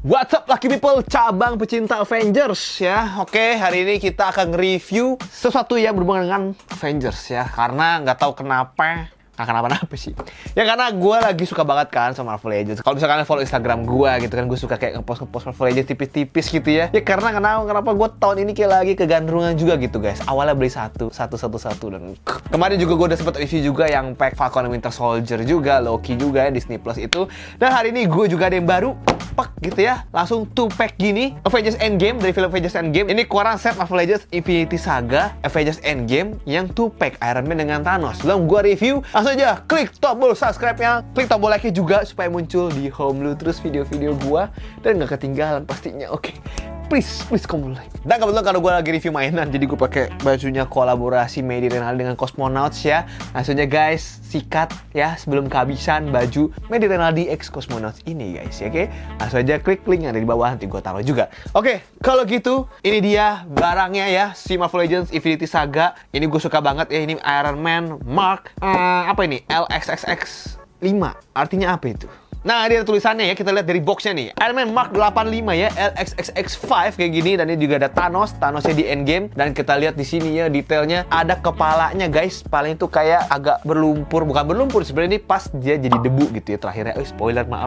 What's up Lucky People, cabang pecinta Avengers ya. Oke, hari ini kita akan nge-review sesuatu yang berhubungan dengan Avengers ya. Karena nggak tahu kenapa, nggak kenapa-napa sih. Ya karena gue lagi suka banget kan sama Marvel Legends. Kalau misalkan follow Instagram gue gitu kan, gue suka kayak ngepost Marvel Legends tipis-tipis gitu ya. Ya karena kenapa gue tahun ini kayak lagi kegandrungan juga gitu guys. Awalnya beli satu dan kemarin juga gue udah sempat review juga yang pack Falcon and Winter Soldier juga, Loki juga ya, Disney Plus itu. Dan hari ini gue juga ada yang baru, gitu ya, langsung 2 pack gini Avengers Endgame dari film Avengers Endgame. Ini keluaran set Marvel Legends Infinity Saga Avengers Endgame yang 2 pack Iron Man dengan Thanos. Sebelum gua review, langsung aja klik tombol subscribe-nya, klik tombol like-nya juga supaya muncul di home lu terus video-video gua dan nggak ketinggalan pastinya. Oke. Please kamu like. Dan kebetulan kalau gue lagi review mainan, jadi gue pakai bajunya kolaborasi Made in Renaldi dengan Cosmonauts ya. Langsung aja guys, sikat ya sebelum kehabisan baju Made in Renaldi X Cosmonauts ini guys ya. Oke, langsung aja klik link yang ada di bawah, nanti gue taruh juga. Oke, kalau gitu ini dia barangnya ya, si Marvel Legends Infinity Saga. Ini gue suka banget ya, ini Iron Man Mark apa ini? LXXX 5. Artinya apa itu? Nah, ini ada tulisannya ya, kita lihat dari boxnya nih. Iron Man Mark 85 ya, LXXX5 kayak gini, dan ini juga ada Thanosnya di Endgame. Dan kita lihat di sini ya detailnya, ada kepalanya guys. Kepalanya itu kayak agak berlumpur, bukan berlumpur sebenarnya, ini pas dia jadi debu gitu ya terakhirnya.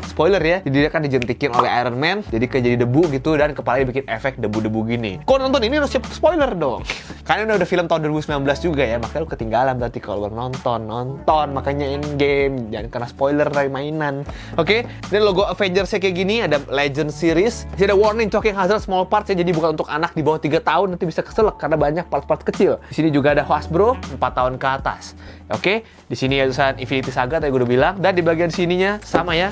Spoiler ya. Jadi dia kan dijentikin oleh Iron Man, jadi kayak jadi debu gitu, dan kepalanya bikin efek debu-debu gini. Kau nonton ini harus siap spoiler dong. Karena ini udah film tahun 2019 juga ya, makanya lu ketinggalan berarti kalau nonton. Makanya Endgame, jangan kena spoiler dari mainan. Oke, ini logo Avengers-nya kayak gini, ada Legend Series. Di sini ada warning choking hazard small parts ya, jadi bukan untuk anak di bawah 3 tahun, nanti bisa keselak karena banyak part-part kecil. Di sini juga ada Hasbro 4 tahun ke atas. Oke, di sini ada tulisan Infinity Saga tadi gue udah bilang, dan di bagian sininya sama ya.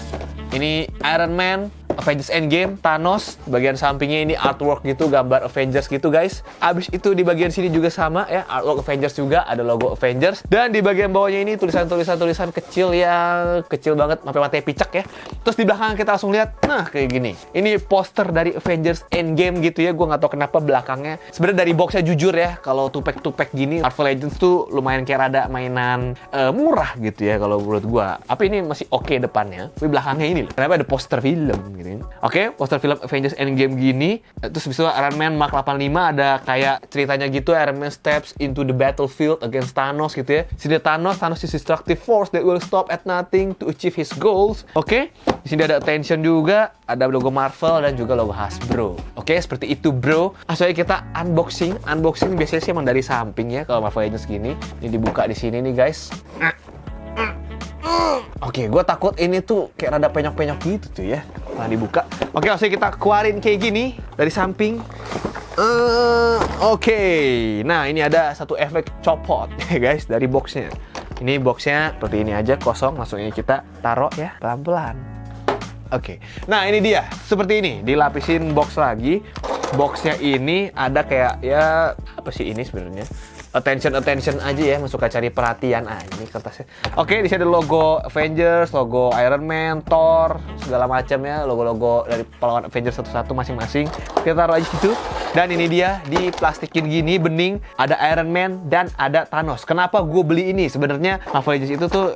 Ini Iron Man Avengers Endgame, Thanos, bagian sampingnya ini artwork gitu, gambar Avengers gitu guys. Abis itu di bagian sini juga sama ya, artwork Avengers juga, ada logo Avengers. Dan di bagian bawahnya ini tulisan-tulisan kecil yang kecil banget, sampai matanya picek ya. Terus di belakang kita langsung lihat, nah kayak gini. Ini poster dari Avengers Endgame gitu ya, gue nggak tahu kenapa belakangnya. Sebenarnya dari boxnya jujur ya, kalau 2 pack gini, Marvel Legends tuh lumayan kayak rada mainan murah gitu ya kalau menurut gue. Tapi ini masih oke depannya. Tapi belakangnya ini loh, kenapa ada poster film gitu. Oke, poster film Avengers Endgame gini. Terus bisa Iron Man Mark 85 ada kayak ceritanya gitu, Iron Man steps into the battlefield against Thanos gitu ya. Sini Thanos is destructive force that will stop at nothing to achieve his goals. Oke, di sini ada attention juga, ada logo Marvel dan juga logo Hasbro. Oke, seperti itu bro. Langsung aja kita unboxing. Unboxing biasanya sih emang dari samping ya kalau Marvel Legends gini. Ini dibuka di sini nih guys. Oke, gue takut ini tuh kayak rada penyok-penyok gitu tuh ya. Nah, dibuka. Oke, langsung kita keluarin kayak gini dari samping. Oke. Nah, ini ada satu efek copot ya guys dari boxnya. Ini boxnya seperti ini aja, kosong. Langsung ini kita taruh ya, pelan-pelan. Oke. Nah, ini dia. Seperti ini, dilapisin box lagi. Boxnya ini ada kayak ya apa sih ini sebenarnya? Attention aja ya, suka cari perhatian. Ini kertasnya. Oke, di sini ada logo Avengers, logo Iron Man, Thor, segala macam ya, logo-logo dari pahlawan Avengers satu-satu masing-masing. Kita taruh aja situ. Dan ini dia di plastikin gini bening, ada Iron Man dan ada Thanos. Kenapa gue beli ini? Sebenarnya Marvel Legends itu tuh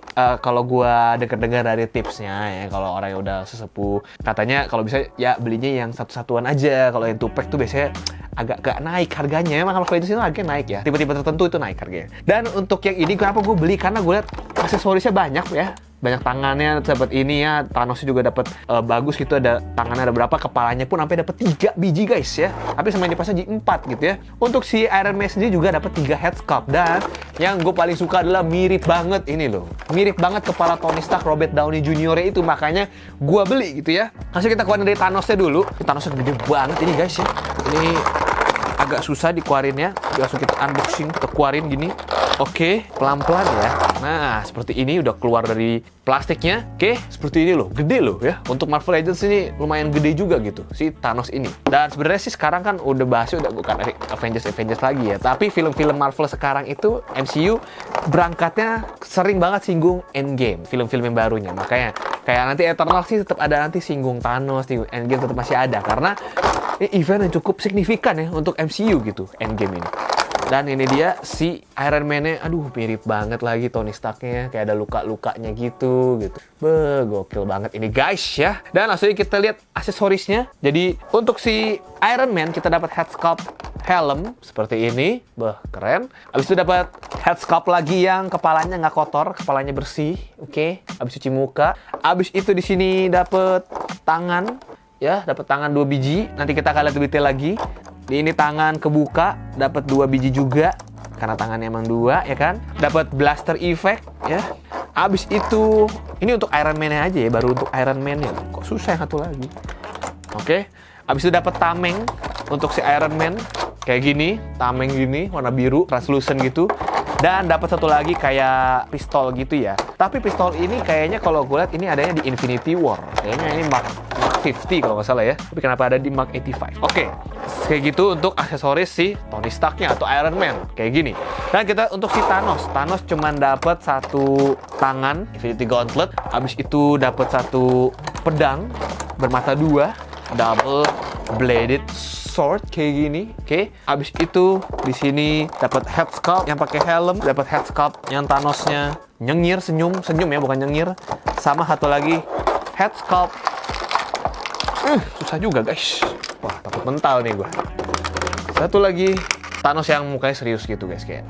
kalau gue dengar dari tipsnya ya, kalau orang yang udah sesepuh katanya kalau bisa ya belinya yang satu-satuan aja. Kalau yang 2 pack tuh biasanya agak gak naik harganya. Emang Marvel Legends itu harganya naik ya, tipe-tipe tertentu itu naik harganya. Dan untuk yang ini kenapa gue beli? Karena gue lihat aksesorisnya banyak ya. Banyak tangannya, dapat ini ya, Thanos juga dapat bagus gitu, ada tangannya ada berapa, kepalanya pun sampai dapat 3 biji guys ya. Tapi sama ini pas aja 4 gitu ya. Untuk si Iron Man sendiri juga dapat 3 head sculpt, dan yang gue paling suka adalah mirip banget ini loh. Mirip banget kepala Tony Stark, Robert Downey Jr. itu, makanya gue beli gitu ya. Langsung kita keluarin dari Thanosnya dulu. Thanosnya gede banget ini guys ya. Ini agak susah dikeluarinnya. Langsung kita unboxing, kita keluarin gini. Oke, pelan-pelan ya. Nah, seperti ini udah keluar dari plastiknya. Oke, seperti ini loh, gede loh ya. Untuk Marvel Legends ini lumayan gede juga gitu, si Thanos ini. Dan sebenarnya sih sekarang kan udah bahasnya udah bukan Avengers lagi ya. Tapi film-film Marvel sekarang itu MCU berangkatnya sering banget singgung Endgame, film-film yang barunya. Makanya kayak nanti Eternal sih tetap ada nanti singgung Thanos, singgung Endgame tetap masih ada karena event yang cukup signifikan ya untuk MCU gitu, Endgame ini. Dan ini dia si Iron Man-nya. Aduh, mirip banget lagi Tony Stark-nya. Kayak ada luka-lukanya gitu. Gokil banget ini guys ya. Dan langsung kita lihat aksesorisnya. Jadi untuk si Iron Man kita dapat head sculpt helm seperti ini. Keren. Habis itu dapat head sculpt lagi yang kepalanya nggak kotor, kepalanya bersih. Oke. Habis cuci muka. Habis itu di sini dapat tangan. Ya, dapat tangan 2 biji. Nanti kita akan lihat lebih detail lagi. Di ini tangan kebuka, dapat 2 biji juga. Karena tangannya emang 2, ya kan? Dapat blaster effect, ya. Abis itu, ini untuk Iron Man-nya aja ya, baru untuk Iron Man-nya. Kok susah yang satu lagi? Oke. Abis itu dapat tameng untuk si Iron Man. Kayak gini, tameng gini, warna biru, translucent gitu. Dan dapat satu lagi kayak pistol gitu ya. Tapi pistol ini kayaknya kalau gue lihat ini adanya di Infinity War. Kayaknya ini Mark 50 kalau nggak salah ya. Tapi kenapa ada di Mark 85? Oke. Kayak gitu untuk aksesoris si Tony Stark-nya atau Iron Man. Kayak gini. Dan kita untuk si Thanos. Thanos cuman dapat satu tangan, Infinity Gauntlet. Habis itu dapat satu pedang bermata 2, double bladed sword kayak gini. Oke. Habis itu di sini dapat head sculpt yang pakai helm, dapat head sculpt yang Thanosnya nyengir, senyum ya, bukan nyengir. Sama satu lagi head sculpt. Susah juga guys. Wah, takut mental nih gua. Satu lagi Thanos yang mukanya serius gitu guys, kayak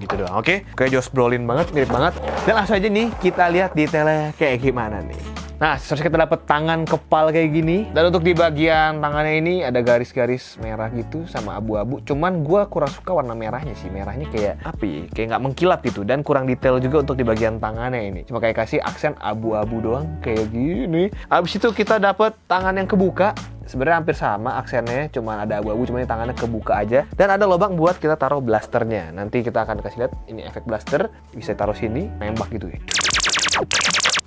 gitu doang. Oke. Kayak Josh Brolin banget, mirip banget. Dan langsung aja nih kita lihat detailnya kayak gimana nih. Nah, seharusnya kita dapat tangan kepal kayak gini. Dan untuk di bagian tangannya ini ada garis-garis merah gitu sama abu-abu. Cuman gue kurang suka warna merahnya sih. Merahnya kayak apa ya? Kayak nggak mengkilap gitu. Dan kurang detail juga untuk di bagian tangannya ini. Cuma kayak kasih aksen abu-abu doang kayak gini. Abis itu kita dapat tangan yang kebuka. Sebenarnya hampir sama aksennya, cuman ada abu-abu, cuman ini tangannya kebuka aja. Dan ada lubang buat kita taruh blasternya. Nanti kita akan kasih lihat ini efek blaster. Bisa taruh sini, nembak gitu ya.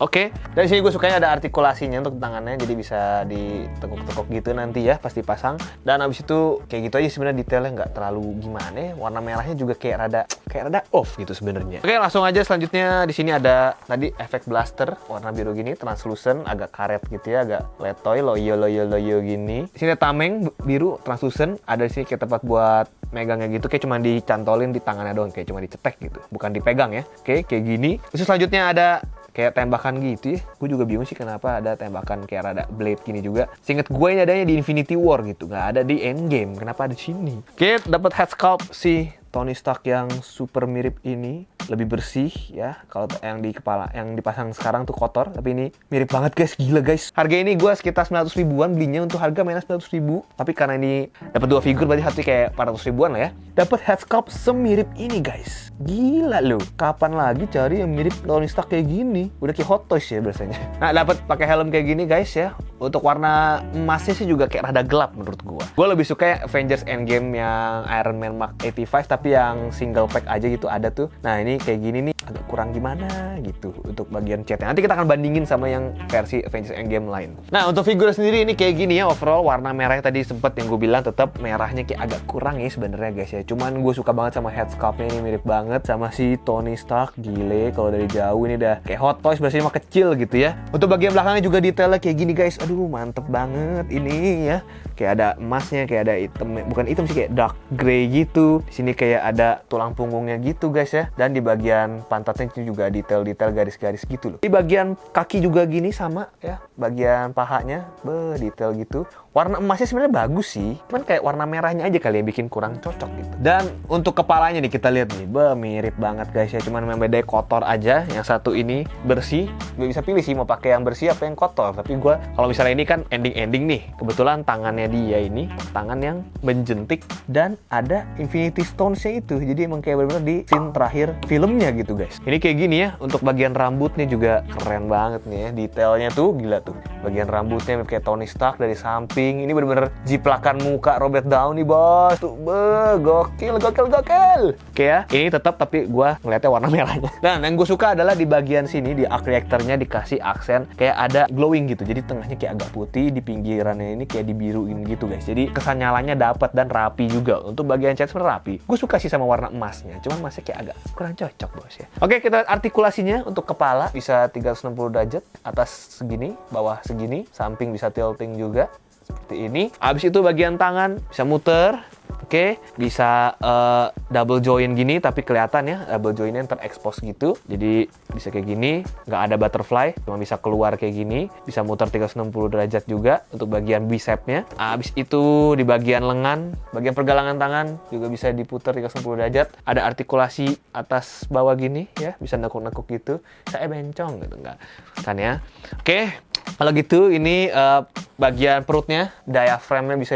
Oke, dari sini gue sukanya ada artikulasinya untuk tangannya, jadi bisa ditekuk-tekuk gitu nanti ya, pasti pasang. Dan abis itu kayak gitu aja sebenarnya, detailnya nggak terlalu gimana ya. Warna merahnya juga kayak rada off gitu sebenarnya. Oke, langsung aja selanjutnya di sini ada tadi efek blaster warna biru gini, translucent, agak karet gitu ya, agak letoy, loyo gini. Di sini ada tameng biru translucent, ada di sini kayak tempat buat megangnya gitu, kayak cuma dicantolin di tangannya doang, kayak cuma dicetek gitu, bukan dipegang ya. Oke, kayak gini. Terus selanjutnya ada kayak tembakan gitu ya. Gue juga bingung sih kenapa ada tembakan kayak rada blade gini juga. Seinget gue ini adanya di Infinity War gitu, nggak ada di Endgame. Kenapa ada di sini? Oke, dapat head sculpt si Tony Stark yang super mirip ini, lebih bersih ya. Kalau yang di kepala, yang dipasang sekarang tuh kotor, tapi ini mirip banget guys, gila guys. Harga ini gue sekitar 900 ribuan belinya, untuk harga mainnya 900 ribu. Tapi karena ini dapat 2 figur berarti satu kayak 400 ribuan lah ya. Dapat head sculpt semirip ini guys. Gila loh. Kapan lagi cari yang mirip Tony Stark kayak gini? Udah kayak Hot Toys ya biasanya. Nah, dapat pakai helm kayak gini guys ya. Untuk warna emasnya sih juga kayak rada gelap menurut gue. Gue lebih suka Avengers Endgame yang Iron Man Mark 85, tapi yang single pack aja gitu ada tuh. Nah, ini kayak gini nih agak kurang gimana gitu untuk bagian catnya. Nanti kita akan bandingin sama yang versi Avengers Endgame lain. Nah, untuk figur sendiri ini kayak gini ya. Overall warna merahnya tadi sempet yang gue bilang tetap merahnya kayak agak kurang ya sebenarnya guys ya. Cuman gue suka banget sama head sculpt-nya, ini mirip banget sama si Tony Stark. Gile, kalau dari jauh ini udah kayak Hot Toys, biasanya mah kecil gitu ya. Untuk bagian belakangnya juga detailnya kayak gini guys. Aduh, mantep banget ini ya. Kayak ada emasnya, kayak ada hitam, bukan hitam sih, kayak dark grey gitu. Di sini kayak ada tulang punggungnya gitu guys ya. Dan di bagian pantatnya itu juga detail-detail garis-garis gitu loh. Di bagian kaki juga gini sama ya. Bagian pahanya, detail gitu. Warna emasnya sebenarnya bagus sih. Cuman kayak warna merahnya aja kali yang bikin kurang cocok gitu. Dan untuk kepalanya nih kita lihat nih, mirip banget guys ya. Cuman yang beda kotor aja. Yang satu ini bersih. Gue bisa pilih sih mau pakai yang bersih apa yang kotor. Tapi gue kalau misalnya ini kan ending-ending nih. Kebetulan tangannya dia ini tangan yang menjentik dan ada Infinity Stones-nya itu. Jadi emang kayak bener-bener di scene terakhir filmnya gitu guys. Ini kayak gini ya. Untuk bagian rambutnya juga keren banget nih ya. Detailnya tuh gila tuh. Bagian rambutnya kayak Tony Stark dari samping. Ini bener-bener jiplakan muka Robert Downey bos. Tuh gokil. Oke ya. Ini tetap tapi gue ngeliatnya warna merahnya. Dan yang gue suka adalah di bagian sini di arc reactor-nya dikasih aksen kayak ada glowing gitu. Jadi tengahnya kayak agak putih, di pinggirannya ini kayak dibiruin gitu guys. Jadi kesan nyalanya dapat dan rapi juga. Untuk bagian chest rapi. Gue suka sih sama warna emasnya. Cuman emasnya kayak agak kurang cocok bos ya. Oke, kita artikulasinya untuk kepala bisa 360 derajat, atas segini, bawah segini, samping bisa tilting juga seperti ini. Habis itu bagian tangan bisa muter Oke, bisa double join gini tapi kelihatan ya double joinnya terekspos gitu. Jadi bisa kayak gini, nggak ada butterfly, cuma bisa keluar kayak gini. Bisa muter 360 derajat juga untuk bagian bicepnya. Abis itu di bagian lengan, bagian pergelangan tangan juga bisa diputar 360 derajat. Ada artikulasi atas bawah gini ya, bisa nekuk-nekuk gitu. Saya bencong gitu nggak kan ya. Oke, kalau gitu ini bagian perutnya, diaframnya bisa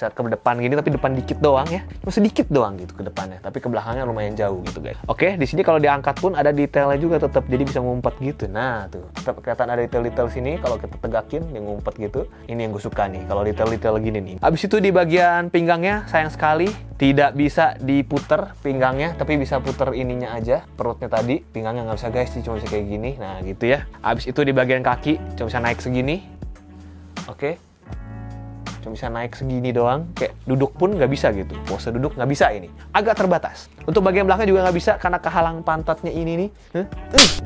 ke depan gini, tapi depan dikit doang ya, cuma sedikit doang gitu ke depannya, tapi ke belakangnya lumayan jauh gitu guys. Oke, di sini kalau diangkat pun ada detailnya juga tetap, jadi bisa ngumpet gitu. Nah tuh, tetap kelihatan ada detail-detail sini kalau kita tegakin, yang ngumpet gitu. Ini yang gue suka nih, kalau detail-detail gini nih. Abis itu di bagian pinggangnya, sayang sekali tidak bisa diputer pinggangnya, tapi bisa puter ininya aja, perutnya tadi. Pinggangnya nggak bisa guys, cuma bisa kayak gini. Nah gitu ya. Abis itu di bagian kaki, cuma bisa naik segini. Oke, cuma bisa naik segini doang, kayak duduk pun nggak bisa gitu, pose duduk nggak bisa ini, agak terbatas. Untuk bagian belakang juga nggak bisa karena kehalang pantatnya ini nih,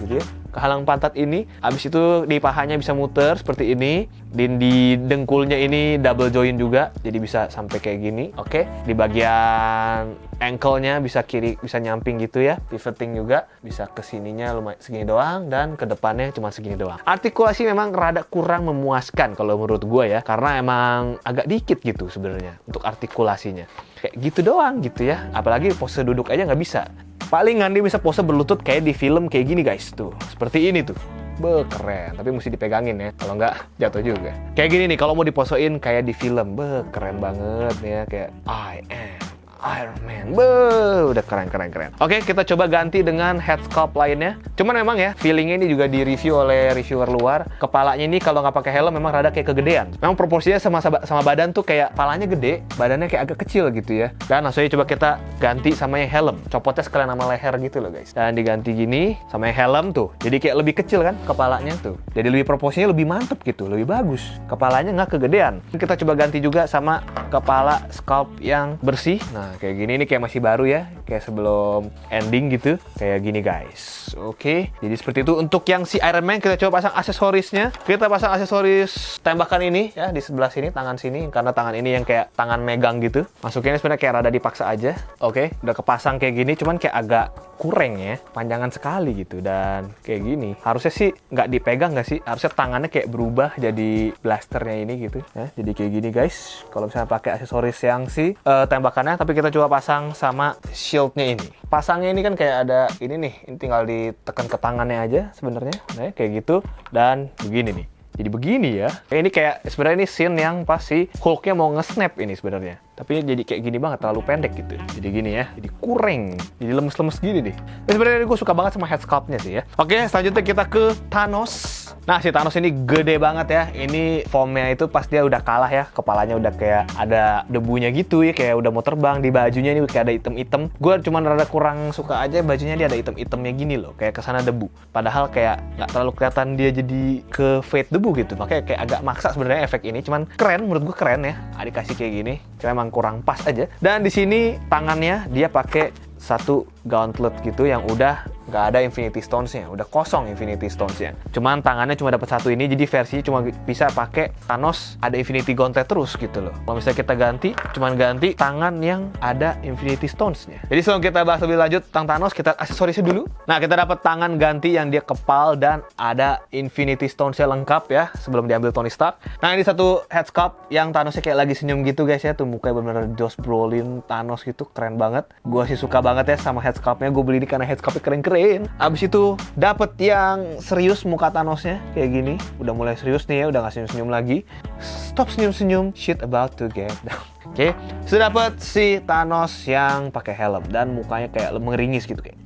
gitu ya, kehalang pantat ini. Habis itu di pahanya bisa muter seperti ini, di dengkulnya ini double join juga, jadi bisa sampai kayak gini. Oke, di bagian ankle-nya bisa kiri, bisa nyamping gitu ya, pivoting juga, bisa kesininya lumayan segini doang, dan ke depannya cuma segini doang. Artikulasi memang rada kurang memuaskan kalau menurut gue ya, karena emang agak dikit gitu sebenarnya untuk artikulasinya. Kayak gitu doang gitu ya, apalagi pose duduk aja nggak bisa. Palingan dia bisa pose berlutut kayak di film kayak gini guys, tuh, seperti ini tuh. Keren, tapi mesti dipegangin ya, kalau nggak jatuh juga. Kayak gini nih, kalau mau diposein kayak di film, keren banget ya, kayak I am Iron Man. Udah keren. Oke, kita coba ganti dengan head sculpt lainnya. Cuman memang ya, feelingnya ini juga di-review oleh reviewer luar. Kepalanya ini kalau nggak pakai helm memang rada kayak kegedean. Memang proporsinya sama badan tuh kayak palanya gede, badannya kayak agak kecil gitu ya. Dan langsung aja coba kita ganti sama yang helm. Copotnya sekalian sama leher gitu loh guys. Dan diganti gini sama yang helm tuh. Jadi kayak lebih kecil kan kepalanya tuh. Jadi lebih proporsinya lebih mantep gitu, lebih bagus. Kepalanya nggak kegedean. Kita coba ganti juga sama kepala sculpt yang bersih. Nah, kayak gini, ini kayak masih baru ya, kayak sebelum ending gitu, kayak gini guys. Oke, jadi seperti itu. Untuk yang si Iron Man, kita coba pasang aksesorisnya. Kita pasang aksesoris tembakan ini ya, di sebelah sini, tangan sini, karena tangan ini yang kayak tangan megang gitu. Masukinnya sebenarnya kayak rada dipaksa aja. Oke, udah kepasang kayak gini, cuman kayak agak kurang ya, panjangan sekali gitu. Dan kayak gini, harusnya sih nggak dipegang nggak sih, harusnya tangannya kayak berubah jadi blasternya ini gitu ya. Jadi kayak gini guys, kalau misalnya pakai aksesoris yang si tembakannya. Tapi kita coba pasang sama shieldnya ini. Pasangnya ini kan kayak ada ini nih, ini tinggal ditekan ke tangannya aja sebenarnya. Nah, kayak gitu. Dan begini nih. Jadi begini ya. Ini kayak sebenarnya ini scene yang pas si Hulk-nya mau nge-snap ini sebenarnya. Tapi jadi kayak gini banget, terlalu pendek gitu. Jadi gini ya, jadi kurang. Jadi lemes-lemes gini deh. Nah, sebenarnya gue suka banget sama head sculpt-nya sih ya. Oke, selanjutnya kita ke Thanos. Nah, si Thanos ini gede banget ya. Ini foam-nya itu pas dia udah kalah ya. Kepalanya udah kayak ada debunya gitu ya. Kayak udah mau terbang. Di bajunya ini kayak ada item-item. Gue cuman rada kurang suka aja bajunya dia ada item-itemnya gini loh. Kayak kesana debu. Padahal kayak nggak terlalu kelihatan dia jadi ke fade debu gitu. Makanya kayak agak maksa sebenarnya efek ini. Cuman keren, menurut gue keren ya. Dikasih kayak gini. Cuma emang kurang pas aja. Dan di sini tangannya dia pakai satu gauntlet gitu yang udah nggak ada Infinity Stones-nya, udah kosong Infinity Stones-nya. Cuman tangannya cuma dapat satu ini, jadi versi cuma bisa pakai Thanos ada Infinity Gauntlet terus gitu loh. Kalau misalnya kita ganti, cuman ganti tangan yang ada Infinity Stones-nya. Jadi sebelum kita bahas lebih lanjut tentang Thanos, kita aksesorisnya dulu. Nah, kita dapat tangan ganti yang dia kepal dan ada Infinity Stones-nya lengkap ya, sebelum diambil Tony Stark. Nah, ini satu head sculpt yang Thanos-nya kayak lagi senyum gitu guys ya, tuh mukanya bener-bener Josh Brolin Thanos gitu, keren banget. Gua sih suka banget ya sama head sculpt-nya, gue beli ini karena head sculpt-nya keren-keren. Abis itu dapet yang serius muka Thanos-nya kayak gini. Udah mulai serius nih ya, udah gak senyum-senyum lagi. Stop senyum-senyum, shit about to get down. Oke, sudah dapet si Thanos yang pakai helm dan mukanya kayak mengeringis gitu kayak.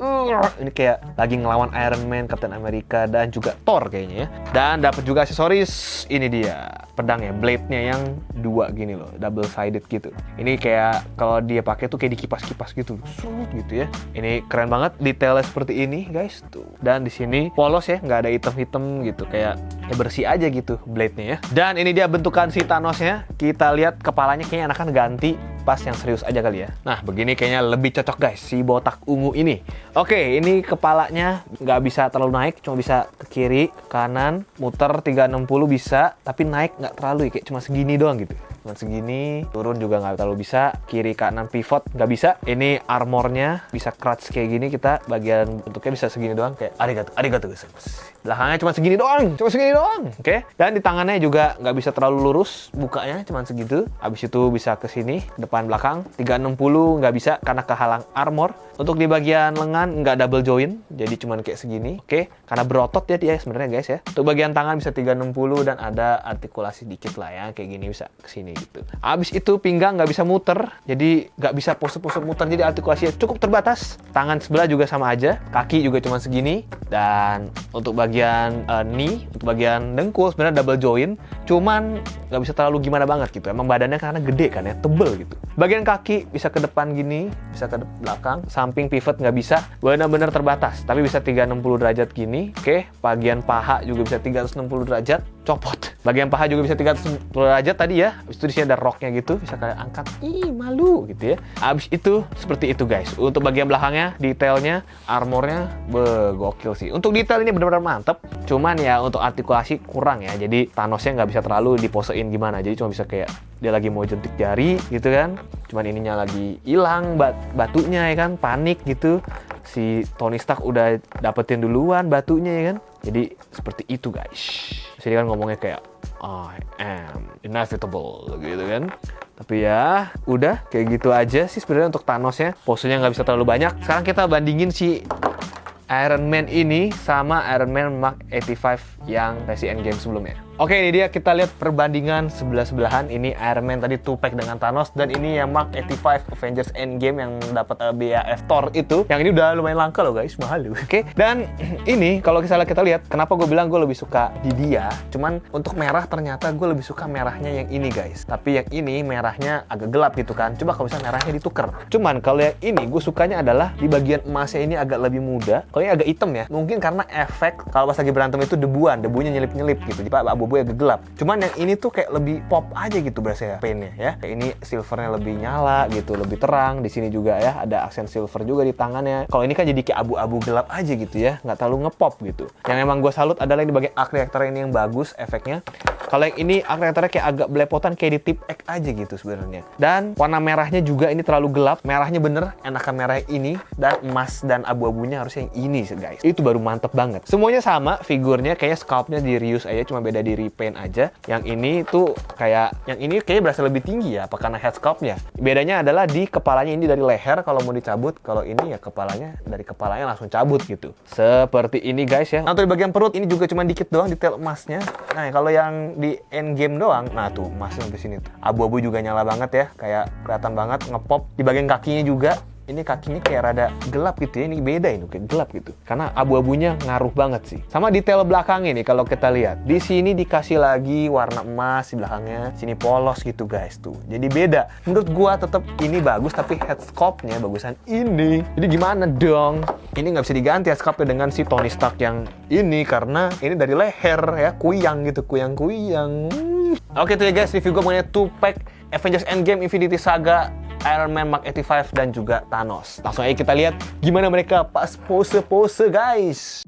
Ini kayak lagi ngelawan Iron Man, Captain America dan juga Thor kayaknya ya. Dan dapat juga aksesoris, ini dia pedangnya, blade-nya yang dua gini loh, double sided gitu. Ini kayak kalau dia pakai tuh kayak dikipas-kipas gitu, gitu ya. Ini keren banget, detailnya seperti ini guys tuh. Dan di sini polos ya, nggak ada hitam-hitam gitu, kayak bersih aja gitu blade-nya ya. Dan ini dia bentukan si Thanos-nya. Kita lihat kepalanya kayaknya enakan ganti pas yang serius aja kali ya. Nah, begini kayaknya lebih cocok guys, si botak ungu ini. Oke, ini kepalanya nggak bisa terlalu naik, cuma bisa ke kiri, ke kanan, muter 360 bisa, tapi naik nggak terlalu, kayak cuma segini doang gitu. Cuma segini, turun juga nggak terlalu bisa, kiri kanan pivot nggak bisa. Ini armornya bisa crouch kayak gini, kita bagian bentuknya bisa segini doang, kayak arigato guys. Belakangnya cuma segini doang, oke. Dan di tangannya juga nggak bisa terlalu lurus, bukanya cuma segitu. Habis itu bisa ke sini, depan belakang, 360 nggak bisa karena kehalang armor. Untuk di bagian lengan nggak double join, jadi cuma kayak segini, oke. Karena berotot ya dia sebenarnya guys ya. Untuk bagian tangan bisa 360 dan ada artikulasi dikit lah ya, kayak gini bisa ke sini gitu. Habis itu pinggang nggak bisa muter, jadi nggak bisa pose-pose muter, jadi artikulasinya cukup terbatas. Tangan sebelah juga sama aja, kaki juga cuma segini. Dan untuk bagian knee, untuk bagian dengkul sebenarnya double join, cuman nggak bisa terlalu gimana banget gitu. Emang badannya karena gede kan ya, tebel gitu. Bagian kaki bisa ke depan gini, bisa ke belakang, samping pivot nggak bisa, benar-benar terbatas. Tapi bisa 360 derajat gini, oke. Bagian paha juga bisa 360 derajat, copot. Bagian paha juga bisa 360 derajat tadi ya. Habis itu di sini ada rocknya gitu, bisa kalian angkat. Ih, malu gitu ya. Habis itu seperti itu guys. Untuk bagian belakangnya, detailnya, armornya, gokil sih. Untuk detail ini benar-benar mantep. Cuman ya untuk artikulasi kurang ya. Jadi Thanosnya nggak bisa terlalu diposein gimana. Jadi cuma bisa kayak dia lagi mau jentik jari gitu kan. Cuman ininya lagi hilang batunya ya kan, panik gitu. Si Tony Stark udah dapetin duluan batunya ya kan. Jadi seperti itu guys. Jadi kan ngomongnya kayak I am inevitable gitu kan. Tapi ya udah kayak gitu aja sih sebenarnya untuk Thanosnya. Posenya nggak bisa terlalu banyak. Sekarang kita bandingin si Iron Man ini sama Iron Man Mark 85 yang versi Endgame sebelumnya. Oke, ini dia kita lihat perbandingan sebelah-sebelahan. Ini Iron Man tadi 2-pack dengan Thanos, dan ini yang Mark 85 Avengers Endgame yang dapat BAF Thor itu. Yang ini udah lumayan langka loh guys, mahal loh. Oke, dan ini kalau misalnya kita lihat, kenapa gue bilang gue lebih suka di dia? Cuman untuk merah ternyata gue lebih suka merahnya yang ini guys. Tapi yang ini merahnya agak gelap gitu kan. Coba kalau misalnya merahnya ditukar. Cuman kalau yang ini gue sukanya adalah di bagian emasnya ini agak lebih muda. Kalau ini agak hitam ya. Mungkin karena efek kalau pas lagi berantem itu debunya nyelip-nyelip gitu. Jadi abu-abu agak gelap. Cuman yang ini tuh kayak lebih pop aja gitu berasa ya paintnya ya. Kayak ini silvernya lebih nyala gitu, lebih terang. Di sini juga ya ada aksen silver juga di tangannya. Kalau ini kan jadi kayak abu-abu gelap aja gitu ya, nggak terlalu ngepop gitu. Yang emang gue salut adalah di bagian arc reactor ini yang bagus efeknya. Kalau yang ini arc reactornya kayak agak belepotan kayak di tip X aja gitu sebenarnya. Dan warna merahnya juga ini terlalu gelap. Merahnya bener enakan merah ini, dan emas dan abu-abunya harusnya yang ini guys. Itu baru mantep banget. Semuanya sama figurnya, kayaknya sculptnya di reuse aja, cuma beda di repaint aja. Yang ini tuh kayak, yang ini kayaknya berasa lebih tinggi ya, apa karena head sculptnya. Bedanya adalah di kepalanya ini dari leher kalau mau dicabut, kalau ini ya kepalanya dari kepalanya langsung cabut gitu. Seperti ini guys ya. Nah, untuk di bagian perut ini juga cuma dikit doang detail emasnya. Nah, kalau yang di Endgame doang, nah tuh emasnya sampai sini tuh. Abu-abu juga nyala banget ya, kayak kelihatan banget ngepop. Di bagian kakinya juga, ini kakinya kayak rada gelap gitu ya, ini beda ini kayak gelap gitu. Karena abu-abunya ngaruh banget sih. Sama detail belakang ini kalau kita lihat. Di sini dikasih lagi warna emas di belakangnya, sini polos gitu guys tuh. Jadi beda. Menurut gua tetap ini bagus, tapi head sculpt-nya bagusan ini. Jadi gimana dong? Ini nggak bisa diganti head sculpt-nya dengan si Tony Stark yang ini, karena ini dari leher ya, kuyang gitu, kuyang-kuyang. Oke tuh ya guys, review gue mengenai 2-pack Avengers Endgame Infinity Saga, Iron Man Mark 85 dan juga Thanos. Langsung aja kita lihat gimana mereka pas pose-pose guys.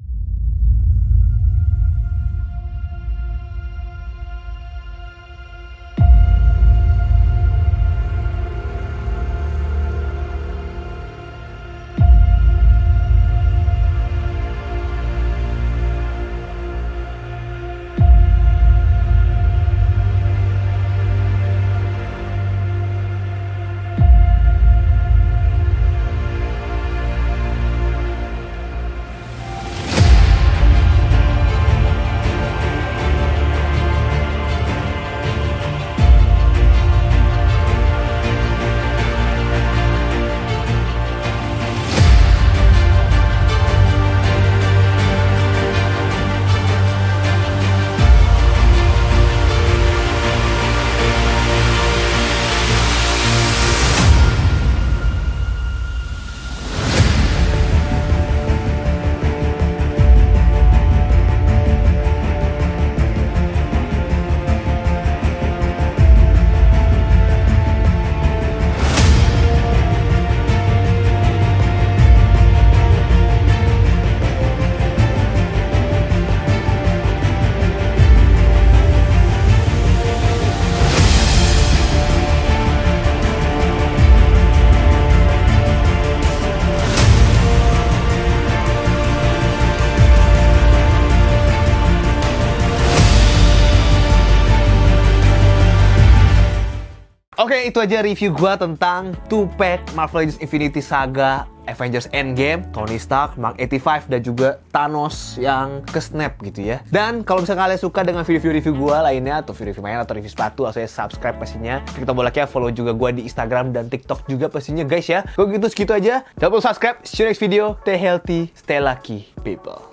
Oke, itu aja review gua tentang 2-pack Marvel Legends Infinity Saga Avengers Endgame, Tony Stark, Mark 85, dan juga Thanos yang ke-snap gitu ya. Dan kalau misalnya kalian suka dengan video-review gua lainnya, atau video-review mainan, atau review sepatu, langsung subscribe pastinya. Klik tombol like-nya, follow juga gua di Instagram dan TikTok juga pastinya guys ya. Kalau gitu segitu aja. Jangan lupa subscribe, see you next video. Stay healthy, stay lucky, people.